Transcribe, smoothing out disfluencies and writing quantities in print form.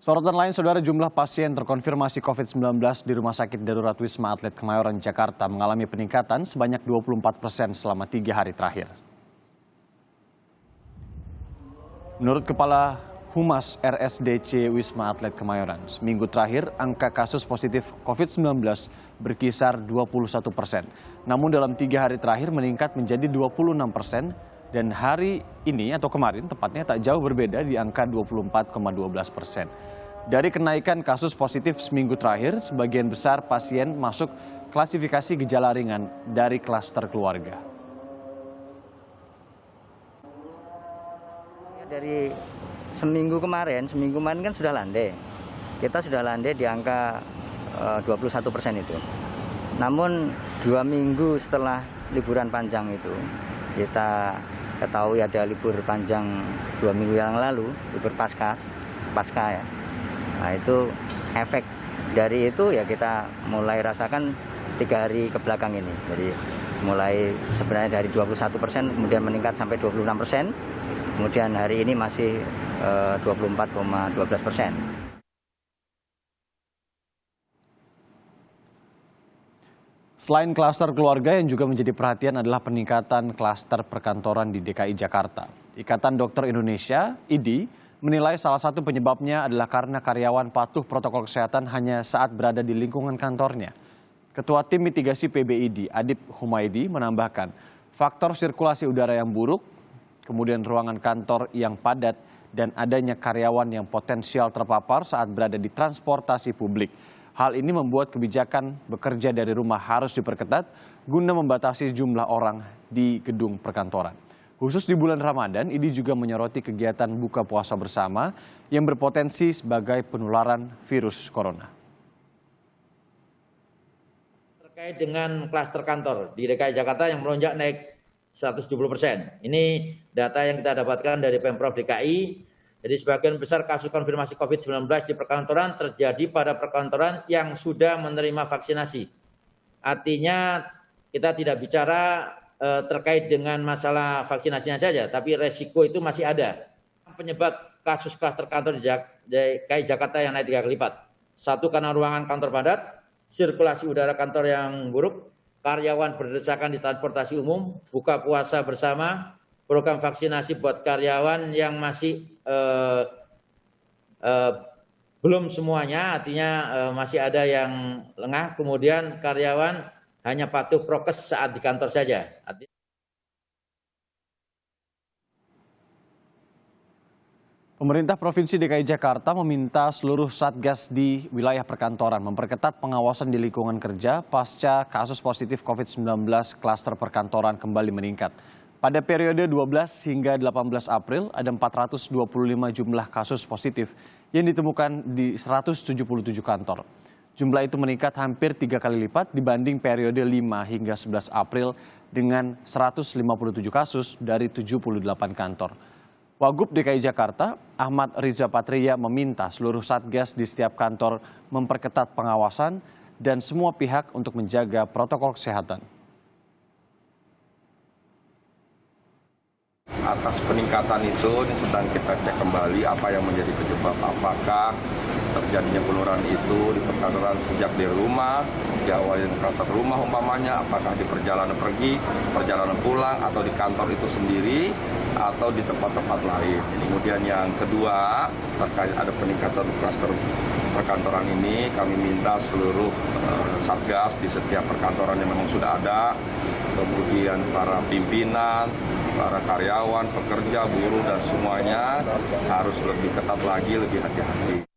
Sorotan lain, saudara, jumlah pasien terkonfirmasi COVID-19 di Rumah Sakit Darurat Wisma Atlet Kemayoran, Jakarta mengalami peningkatan sebanyak 24% selama 3 hari terakhir. Menurut Kepala Humas RSDC Wisma Atlet Kemayoran, seminggu terakhir angka kasus positif COVID-19 berkisar 21%. Namun dalam 3 hari terakhir meningkat menjadi 26%. Dan hari ini atau kemarin tepatnya tak jauh berbeda di angka 24,12%. Dari kenaikan kasus positif seminggu terakhir, sebagian besar pasien masuk klasifikasi gejala ringan dari klaster keluarga. Dari seminggu kemarin kan sudah landai. Kita sudah landai di angka 21% itu. Namun 2 minggu setelah liburan panjang itu, kita ketahui ada libur panjang 2 minggu yang lalu, libur pasca ya. Nah, itu efek dari itu ya kita mulai rasakan 3 hari ke belakang ini. Jadi mulai sebenarnya dari 21% kemudian meningkat sampai 26%, kemudian hari ini masih 24,12%. Selain klaster keluarga, yang juga menjadi perhatian adalah peningkatan klaster perkantoran di DKI Jakarta. Ikatan Dokter Indonesia, IDI, menilai salah satu penyebabnya adalah karena karyawan patuh protokol kesehatan hanya saat berada di lingkungan kantornya. Ketua Tim Mitigasi PBID, Adib Humaydi, menambahkan faktor sirkulasi udara yang buruk, kemudian ruangan kantor yang padat, dan adanya karyawan yang potensial terpapar saat berada di transportasi publik. Hal ini membuat kebijakan bekerja dari rumah harus diperketat guna membatasi jumlah orang di gedung perkantoran. Khusus di bulan Ramadan, IDI juga menyoroti kegiatan buka puasa bersama yang berpotensi sebagai penularan virus corona. Terkait dengan klaster kantor di DKI Jakarta yang melonjak naik 170%. Ini data yang kita dapatkan dari Pemprov DKI. Jadi sebagian besar kasus konfirmasi COVID-19 di perkantoran terjadi pada perkantoran yang sudah menerima vaksinasi. Artinya kita tidak bicara terkait dengan masalah vaksinasinya saja, tapi resiko itu masih ada. Penyebab kasus klaster kantor di DKI Jakarta yang naik 3 kali lipat. 1, karena ruangan kantor padat, sirkulasi udara kantor yang buruk, karyawan berdesakan di transportasi umum, buka puasa bersama, program vaksinasi buat karyawan yang masih belum semuanya, artinya masih ada yang lengah, kemudian karyawan hanya patuh prokes saat di kantor saja. Pemerintah Provinsi DKI Jakarta meminta seluruh satgas di wilayah perkantoran memperketat pengawasan di lingkungan kerja pasca kasus positif COVID-19 klaster perkantoran kembali meningkat. Pada periode 12 hingga 18 April, ada 425 jumlah kasus positif yang ditemukan di 177 kantor. Jumlah itu meningkat hampir 3 kali lipat dibanding periode 5 hingga 11 April dengan 157 kasus dari 78 kantor. Wagub DKI Jakarta, Ahmad Riza Patria, meminta seluruh satgas di setiap kantor memperketat pengawasan dan semua pihak untuk menjaga protokol kesehatan. Atas peningkatan itu, ini sedang kita cek kembali apa yang menjadi penyebab. Apakah terjadinya penularan itu di perkantoran sejak di rumah, di awalnya di klaster rumah umpamanya, apakah di perjalanan pergi, perjalanan pulang, atau di kantor itu sendiri, atau di tempat-tempat lain. Kemudian yang kedua, terkait ada peningkatan klaster perkantoran ini, kami minta seluruh satgas di setiap perkantoran yang memang sudah ada, kemudian para pimpinan, para karyawan, pekerja, buruh, dan semuanya harus lebih ketat lagi, lebih hati-hati.